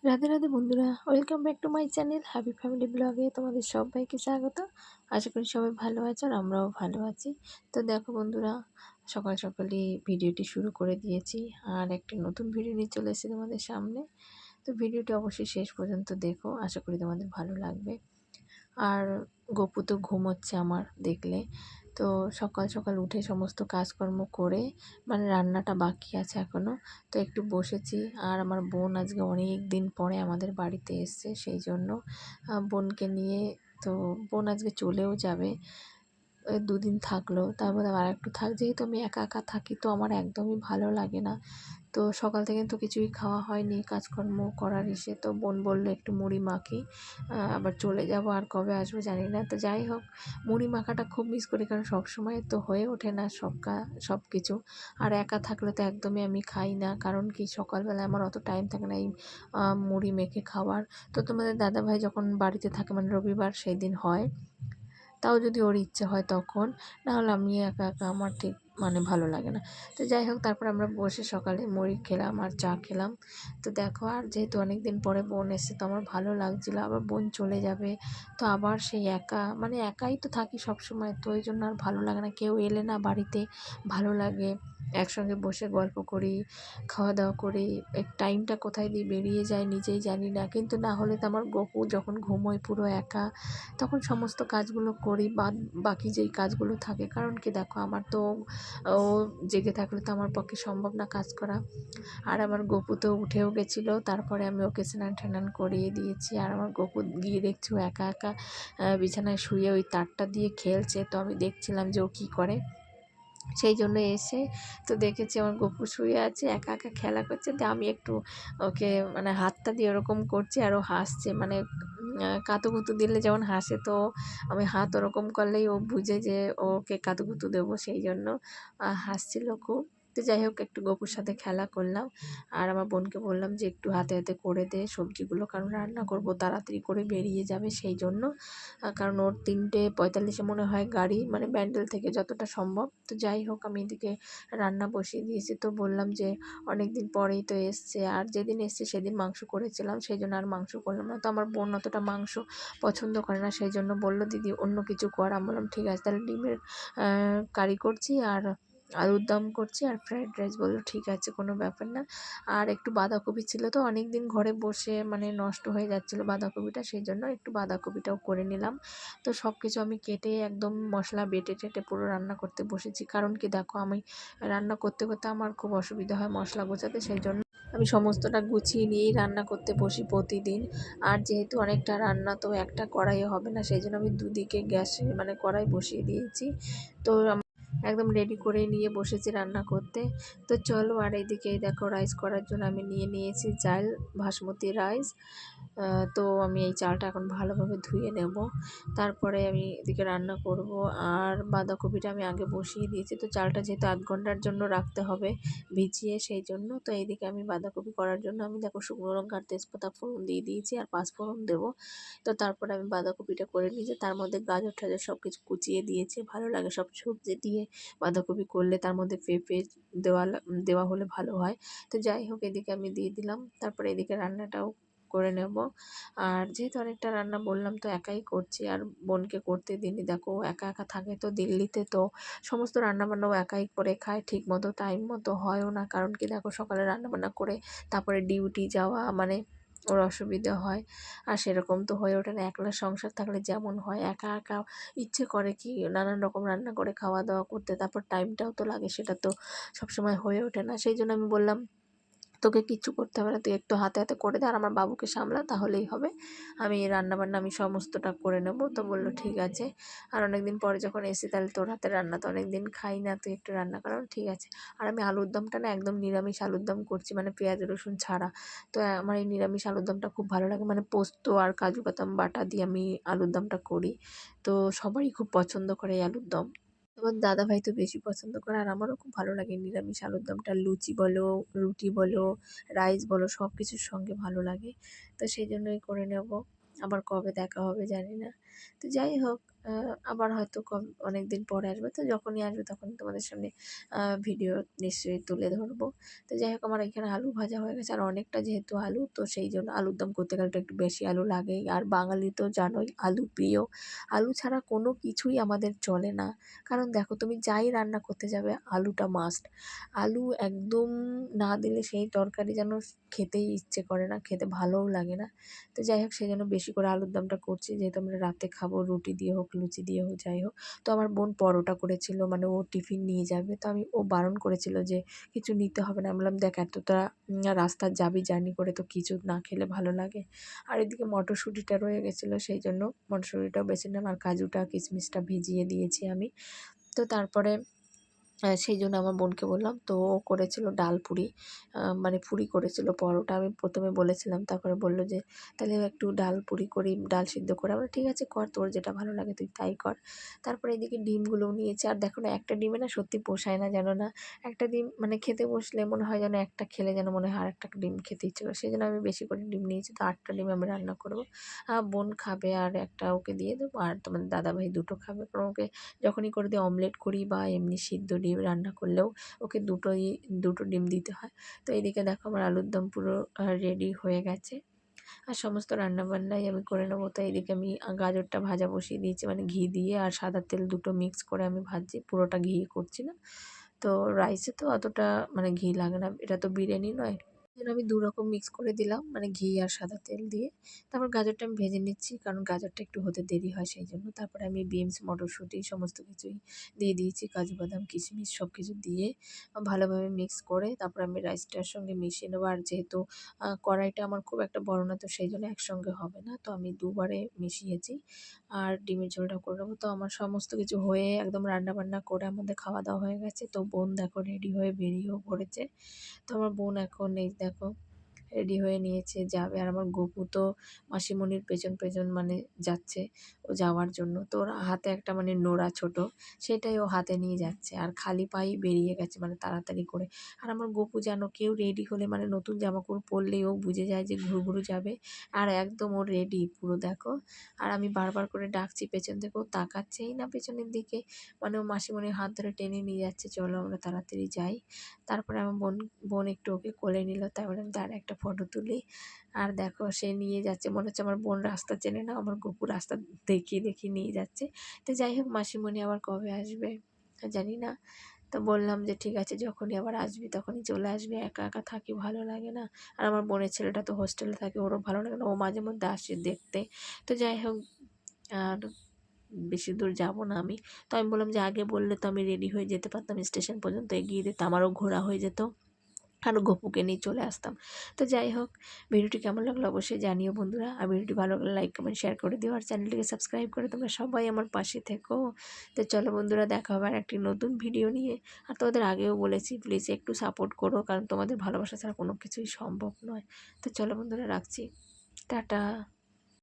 রাধে রাধে বন্ধুরা, welcome back to my channel happy family ব্লগে। তোমাদের সবাইকে স্বাগত। আশা করি সবাই ভালো আছো আর আমরাও ভালো আছি। তো দেখো বন্ধুরা, সকাল সকালই ভিডিওটি শুরু করে দিয়েছি আর একটা নতুন ভিডিও নিয়ে চলে এসেছি তোমাদের সামনে। তো ভিডিওটি অবশ্যই শেষ পর্যন্ত দেখো, আশা করি তোমাদের ভালো লাগবে। আর গপু তো ঘুমোচ্ছে আমার দেখলে। তো সকাল সকাল উঠে সমস্ত কাজকর্ম করে, মানে রান্নাটা বাকি আছে এখনও, তো একটু বসেছি। আর আমার বোন আজকে অনেক দিন পরে আমাদের বাড়িতে এসছে, সেই জন্য বোনকে নিয়ে, তো বোন আজকে চলেও যাবে। ওই দুদিন থাকলো, তারপরে আর একটু থাক, যেহেতু আমি একা একা থাকি তো আমার একদমই ভালো লাগে না। তো সকাল থেকে তো কিছুই খাওয়া হয়নি, কাজকর্ম করার ইসে, তো বোন বললো একটু মুড়ি মাখি, আবার চলে যাব, আর কবে আসবো জানি না। তো যাই হোক, মুড়ি মাখাটা খুব মিস করি, কারণ সবসময় তো হয়ে ওঠে না সব কিছু। আর একা থাকলে তো একদমই আমি খাই না, কারণ কি সকালবেলায় আমার অত টাইম থাকে না এই মুড়ি মেখে খাওয়ার। তো তোমাদের দাদাভাই যখন বাড়িতে থাকে, মানে রবিবার সেই দিন হয়, তাও যদি ওর ইচ্ছে হয় তখন, নাহলে আমি একা একা আমার ঠিক মানে ভালো লাগে না। তো যাই হোক, তারপর আমরা বসে সকালে মুড়ি খেলাম আর চা খেলাম। তো দেখো, আর যেহেতু অনেক দিন পরে বোন এসে, তো আমার ভালো লাগছিলো। আবার বোন চলে যাবে, তো আবার সেই একা, মানে একাই তো থাকি সবসময়, তো ওই জন্য আর ভালো লাগে না। কেউ এলে না বাড়িতে ভালো লাগে, একসঙ্গে বসে গল্প করি, খাওয়া দাওয়া করি। টাইমটা কোথায় দিয়ে বেরিয়ে যায় নিজেই জানি না। কিন্তু না হলে তো আমার গপু যখন ঘুমোয় পুরো একা, তখন সমস্ত কাজগুলো করি, বাকি যেই কাজগুলো থাকে। কারণ কি দেখো, আমার তো ও জেগে থাকলে তো আমার পক্ষে সম্ভব না কাজ করা। আর আমার গপু তো উঠেও গেছিলো, তারপরে আমি ওকে স্নান টান করিয়ে দিয়েছি। আর আমার গপু গিয়ে দেখছি ও একা একা বিছানায় শুয়ে ওই তারটা দিয়ে খেলছে। তো আমি দেখছিলাম যে ও কী করে, সেই জন্য এসে তো দেখেছি আমার গপু শুয়ে আছে, একা একা খেলা করছে। তো আমি একটু ওকে মানে হাতটা দিয়ে ওরকম করছি, আর ও হাসছে, মানে কাতুকুতু দিলে যেমন হাসে, তো আমি হাত ওরকম করলেই ও বুঝে যে ওকে কাতুকুতু দেবো, সেই জন্য হাসছিল খুব। তো যাই হোক, একটু গপুর সাথে খেলা করলাম। আর আমার বোনকে বললাম যে একটু হাতে হাতে করে দে সবজিগুলো, কারণ রান্না করব, তাড়াতাড়ি করে বেরিয়ে যাবে সেই জন্য। কারণ ওর 3:45 মনে হয় গাড়ি, মানে ব্যান্ডেল থেকে যতটা সম্ভব। তো যাই হোক, আমি এদিকে রান্না বসিয়ে দিয়েছি। তো বললাম যে অনেক দিন পরেই তো এসছে, আর যেদিন এসছে সেদিন মাংস করেছিলাম, সেই জন্য আর মাংস করলাম না। তো আমার বোন অতটা মাংস পছন্দ করে না, সেই জন্য বললো দিদি অন্য কিছু কর। আমি বললাম ঠিক আছে, তাহলে ডিমের কারি করছি, আর আলুর দম করছি, আর ফ্রায়েড রাইস। বললো ঠিক আছে, কোনো ব্যাপার না। আর একটু বাঁধাকপি ছিল, তো অনেক দিন ঘরে বসে মানে নষ্ট হয়ে যাচ্ছিলো বাঁধাকপিটা, সেই জন্য একটু বাঁধাকপিটাও করে নিলাম। তো সব কিছু আমি কেটে একদম মশলা বেটে টেটে পুরো রান্না করতে বসেছি। কারণ কি দেখো, আমি রান্না করতে করতে আমার খুব অসুবিধা হয় মশলা গোছাতে, সেই জন্য আমি সমস্তটা গুছিয়ে নিয়েই রান্না করতে বসি প্রতিদিন। আর যেহেতু অনেকটা রান্না, তো একটা কড়াইয়ে হবে না, সেই জন্য আমি দুদিকে গ্যাসে মানে কড়াই বসিয়ে দিয়েছি। তো একদম রেডি করে নিয়ে বসেছি রান্না করতে। তো চলো, আর এইদিকে দেখো রাইস করার জন্য আমি নিয়ে নিয়েছি চাল, বাসমতি রাইস। তো আমি এই চালটা এখন ভালোভাবে ধুয়ে নেব, তারপরে আমি এদিকে রান্না করব। আর বাঁধাকপিটা আমি আগে বসিয়ে দিয়েছি, তো চালটা যেহেতু 8 ঘন্টার জন্য রাখতে হবে ভিজিয়ে, সেই জন্য। তো এইদিকে আমি বাঁধাকপি করার জন্য আমি দেখো শুকনো লঙ্কা আর তেজপাতা ফোড়ন দিয়ে দিয়েছি, আর 5 ফোড়ন দেবো। তো তারপরে আমি বাঁধাকপিটা করে নিয়েছি, তার মধ্যে গাজর টাজর সব কিছু কুচিয়ে দিয়েছি। ভালো লাগে সব সবজি দিয়ে বাঁধাকপি করলে, তার মধ্যে পেঁপে দেওয়া হলে ভালো হয়। তো যাই হোক, এদিকে আমি দিয়ে দিলাম, তারপরে এদিকে রান্নাটাও করে নেব। আর যেহেতু অনেকটা রান্না বললাম, তো একাই করছি, আর বোনকে করতে দিইনি। দেখো একা একা থাকে তো দিল্লিতে, তো সমস্ত রান্নাবান্নাও একাই করে খায়, ঠিক মতো টাইম মতো হয়ও না। কারণ কি দেখো, সকালে রান্নাবান্না করে তারপরে ডিউটি যাওয়া, মানে ওর অসুবিধে হয়। আর সেরকম তো হয়ে ওঠে না, একলা সংসার থাকলে যেমন হয়, একা একা ইচ্ছে করে কি নানান রকম রান্না করে খাওয়া দাওয়া করতে, তারপর টাইমটাও তো লাগে, সেটা তো সবসময় হয়ে ওঠে না। সেই জন্য আমি বললাম তোকে কিচ্ছু করতে হবে না, তুই একটু হাতে হাতে করে দে আর আমার বাবুকে সামলা, তাহলেই হবে। আমি রান্নাবান্না আমি সমস্তটা করে নেব। তো বললো ঠিক আছে। আর অনেকদিন পরে যখন এসে, তাহলে তোর হাতে রান্না তো অনেকদিন খাই না, তুই একটু রান্না কর, ঠিক আছে। আর আমি আলুর দমটা না একদম নিরামিষ আলুর দম করছি, মানে পেঁয়াজ রসুন ছাড়া। তো আমার এই নিরামিষ আলুর দমটা খুব ভালো লাগে, মানে পোস্ত আর কাজু বাদাম বাটা দিয়ে আমি আলুর দমটা করি। তো সবাই খুব পছন্দ করে এই আলুর দম। আমার দাদাভাই তো বেশি পছন্দ করে, আর আমারও খুব ভালো লাগে নিরামিষ আলুর দমটা। লুচি বলো, রুটি বলো, রাইস বলো, সব কিছুর সঙ্গে ভালো লাগে। তো সেই জন্যই করে নেব। আবার কবে দেখা হবে জানি না। তো যাই হোক, আবার হয়তো অনেক দিন পরে আসবে, তো যখনই আসবে তখন তোমাদের সামনে ভিডিও নিশ্চয়ই তুলে ধরবো। তো যাই হোক, আমার এখানে আলু ভাজা হয়ে গেছে, আর অনেকটা যেহেতু আলু, তো সেই জন্য আলুর দম করতে গেলে তো একটু বেশি আলু লাগেই। আর বাঙালি তো জানোই আলু প্রিয়, আলু ছাড়া কোনো কিছুই আমাদের চলে না। কারণ দেখো, তুমি যাই রান্না করতে যাবে আলুটা মাস্ট। আলু একদম না দিলে সেই তরকারি যেন খেতেই ইচ্ছে করে না, খেতে ভালোও লাগে না। তো যাই হোক, সেই জন্য বেশি করে আলুর দমটা করছি, যেহেতু আমরা রাতে খাবো, রুটি দিয়ে হোক লুচি দিয়ে হোক যাই হোক। তো আমার বোন পরোটা করেছিল, মানে ও টিফিন নিয়ে যাবে, তো ও বারণ করেছিল যে কিছু নিতে হবে না। আমি বললাম দেখ, এতটা রাস্তা যাবি জার্নি করে, তো কিছু না খেলে ভালো লাগে। আর এদিকে মটরশুঁটিটা রয়ে গেছিলো, সেই জন্য মটরশুঁটিটাও বেছে নিলাম, আর কাজুটা কিশমিশটা ভিজিয়ে দিয়েছি আমি। তো তারপরে সেই জন্য আমার বোনকে বললাম, তো ও করেছিল ডাল পুরি, মানে পুরি করেছিল, পরোটা আমি প্রথমে বলেছিলাম, তারপরে বলল যে তাহলে একটু ডাল পুরি করি, ডাল সিদ্ধ করে। আমরা ঠিক আছে কর, তোর যেটা ভালো লাগে তুই তাই কর। তারপরে এদিকে ডিমগুলোও নিয়েছে, আর দেখো না, একটা ডিমে না সত্যি পোষায় না, জানো না। একটা ডিম মানে খেতে বসলে মনে হয় যেন একটা খেলে যেন মনে হয় আর একটা ডিম খেতে ইচ্ছে করে, সেই জন্য আমি বেশি করে ডিম নিয়েছি। তো 8টা ডিম আমি রান্না করবো। বোন খাবে আর একটা ওকে দিয়ে দেবো, আর তোমার দাদাভাই দুটো খাবে, কারণ ওকে যখনই করে দিয়ে অমলেট করি বা এমনি সিদ্ধ ডিম রান্না করলেও ওকে দুটো ডিম দিতে হয়। তো এদিকে দেখো, আমার আলুর দম পুরো রেডি হয়ে গেছে, আর সমস্ত রান্নাবান্নাই আমি করে নেবো। তো এদিকে আমি গাজরটা ভাজা বসিয়ে দিয়েছি, মানে ঘি দিয়ে আর সাদা তেল দুটো মিক্স করে আমি ভাজছি, পুরোটা ঘি করছি না। তো রাইসে তো অতটা মানে ঘি লাগে না, এটা তো বিরিয়ানি নয়। জন্য আমি 2 রকম মিক্স করে দিলাম, মানে ঘি আর সাদা তেল দিয়ে। তারপর গাজরটা আমি ভেজে নিচ্ছি, কারণ গাজরটা একটু হতে দেরি হয় সেই জন্য। তারপরে আমি বিনস, মটরশুঁটি সমস্ত কিছুই দিয়ে দিয়েছি, কাজু বাদাম, কিশমিশ সব কিছু দিয়ে ভালোভাবে মিক্স করে তারপর আমি রাইসটার সঙ্গে মিশিয়ে নেবো। আর যেহেতু কড়াইটা আমার খুব একটা বড় না, তো সেই জন্য একসঙ্গে হবে না, তো আমি দুবারে মিশিয়েছি। আর ডিমের ঝোলটা করে নেবো। তো আমার সমস্ত কিছু হয়ে একদম রান্নাবান্না করে আমাদের খাওয়া দাওয়া হয়ে গেছে। তো বোন দেখো রেডি হয়ে বেরিয়েও পড়েছে। তো আমার বোন এখন এই দেখো রেডি হয়ে নিয়েছে, যাবে। আর আমার গপু তো মাসিমণির পেছন পেছন মানে যাচ্ছে ও যাওয়ার জন্য। তো ওর হাতে একটা মানে নোড়া ছোট, সেটাই ও হাতে নিয়ে যাচ্ছে, আর খালি পায়েই বেরিয়ে গেছে মানে তাড়াতাড়ি করে। আর আমার গপু জানো, কেউ রেডি হলে মানে নতুন জামাকাপড় পরলেই ও বুঝে যায় যে ঘুরু ঘুরু যাবে, আর একদম ও রেডি পুরো দেখো। আর আমি বারবার করে ডাকছি পেছন থেকে, ও তাকাচ্ছেই না পেছনের দিকে, মানে ও মাসিমণির হাত ধরে টেনে নিয়ে যাচ্ছে, চলো আমরা তাড়াতাড়ি যাই। তারপরে আমার বোন একটু ওকে কোলে নিল, তাই বললাম দাঁড়া একটা ফটো তুলি। আর দেখো সে নিয়ে যাচ্ছে, মনে হচ্ছে আমার বোন রাস্তা চেনে না, আমার গপু রাস্তা দেখিয়ে দেখিয়ে নিয়ে যাচ্ছে। তো যাই হোক, মাসিমণি আবার কবে আসবে জানি না। তো বললাম যে ঠিক আছে, যখনই আবার আসবি তখনই চলে আসবি, একা একা থাকি ভালো লাগে না। আর আমার বোনের ছেলেটা তো হোস্টেলে থাকে, ওরও ভালো লাগে না, ও মাঝে মধ্যে আসে দেখতে। তো যাই হোক, আর বেশি দূর যাব না আমি। তো আমি বললাম যে আগে বললে তো আমি রেডি হয়ে যেতে পারতাম, স্টেশন পর্যন্ত এগিয়ে দিতে, আমারও ঘোরা হয়ে যেত, আর গপুকে নিয়ে চলে আসতাম। তো যাই হোক, ভিডিওটি কেমন লাগলো অবশ্যই জানিও বন্ধুরা। আর ভিডিওটি ভালো লাগলে লাইক কমেন্ট শেয়ার করে দিও, আর চ্যানেলটিকে সাবস্ক্রাইব করে তোমরা সবাই আমার পাশে থেকো। তো চলো বন্ধুরা, দেখা হবে আর একটি নতুন ভিডিও নিয়ে। আর তোমাদের আগেও বলেছি, প্লিজ একটু সাপোর্ট করো, কারণ তোমাদের ভালোবাসা ছাড়া কোনো কিছুই সম্ভব নয়। তো চলো বন্ধুরা, রাখছি, টাটা।